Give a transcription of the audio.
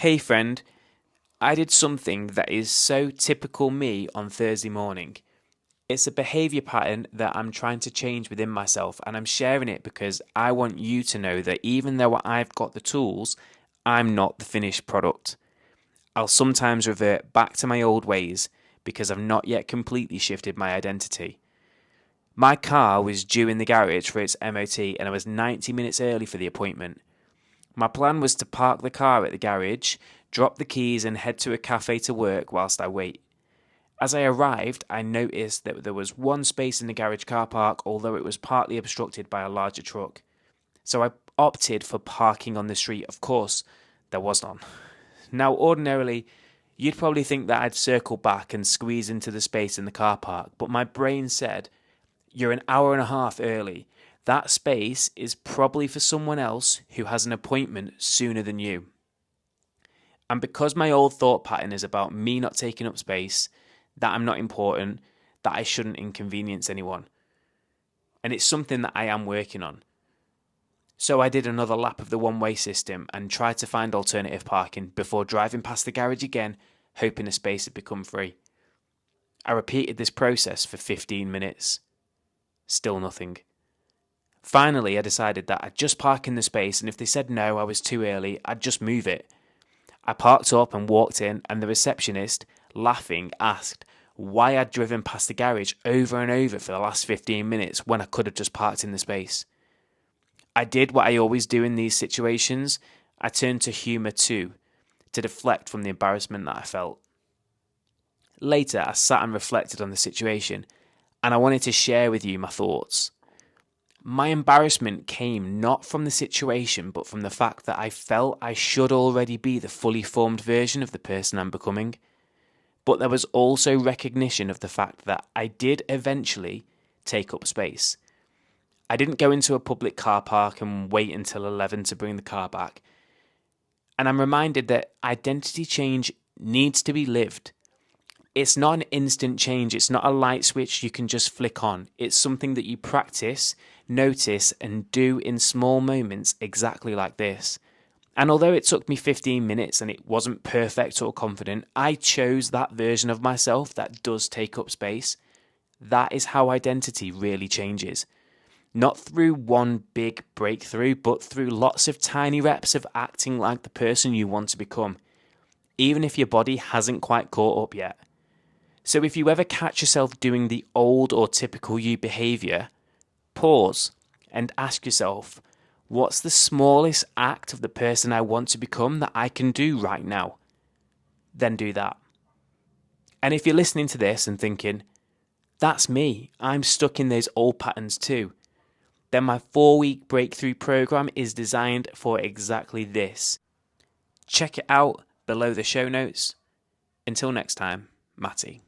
Hey friend, I did something that is so typical me on Thursday morning. It's a behaviour pattern that I'm trying to change within myself, and I'm sharing it because I want you to know that even though I've got the tools, I'm not the finished product. I'll sometimes revert back to my old ways because I've not yet completely shifted my identity. My car was due in the garage for its MOT and I was 90 minutes early for the appointment. My plan was to park the car at the garage, drop the keys, and head to a cafe to work whilst I wait. As I arrived, I noticed that there was one space in the garage car park, although it was partly obstructed by a larger truck. So I opted for parking on the street. Of course, there was none. Now, ordinarily, you'd probably think that I'd circle back and squeeze into the space in the car park, but my brain said, "You're an hour and a half early. That space is probably for someone else who has an appointment sooner than you." And because my old thought pattern is about me not taking up space, that I'm not important, that I shouldn't inconvenience anyone. And it's something that I am working on. So I did another lap of the one-way system and tried to find alternative parking before driving past the garage again, hoping a space had become free. I repeated this process for 15 minutes. Still nothing. Finally, I decided that I'd just park in the space, and if they said no, I was too early, I'd just move it. I parked up and walked in, and the receptionist, laughing, asked why I'd driven past the garage over and over for the last 15 minutes when I could have just parked in the space. I did what I always do in these situations. I turned to humour too, to deflect from the embarrassment that I felt. Later, I sat and reflected on the situation, and I wanted to share with you my thoughts. My embarrassment came not from the situation, but from the fact that I felt I should already be the fully formed version of the person I'm becoming. But there was also recognition of the fact that I did eventually take up space. I didn't go into a public car park and wait until 11 to bring the car back. And I'm reminded that identity change needs to be lived. It's not an instant change. It's not a light switch you can just flick on. It's something that you practice, notice, and do in small moments exactly like this. And although it took me 15 minutes and it wasn't perfect or confident, I chose that version of myself that does take up space. That is how identity really changes. Not through one big breakthrough, but through lots of tiny reps of acting like the person you want to become, even if your body hasn't quite caught up yet. So if you ever catch yourself doing the old or typical you behaviour, pause and ask yourself, what's the smallest act of the person I want to become that I can do right now? Then do that. And if you're listening to this and thinking, that's me, I'm stuck in those old patterns too, then my 4-week breakthrough program is designed for exactly this. Check it out below the show notes. Until next time, Matty.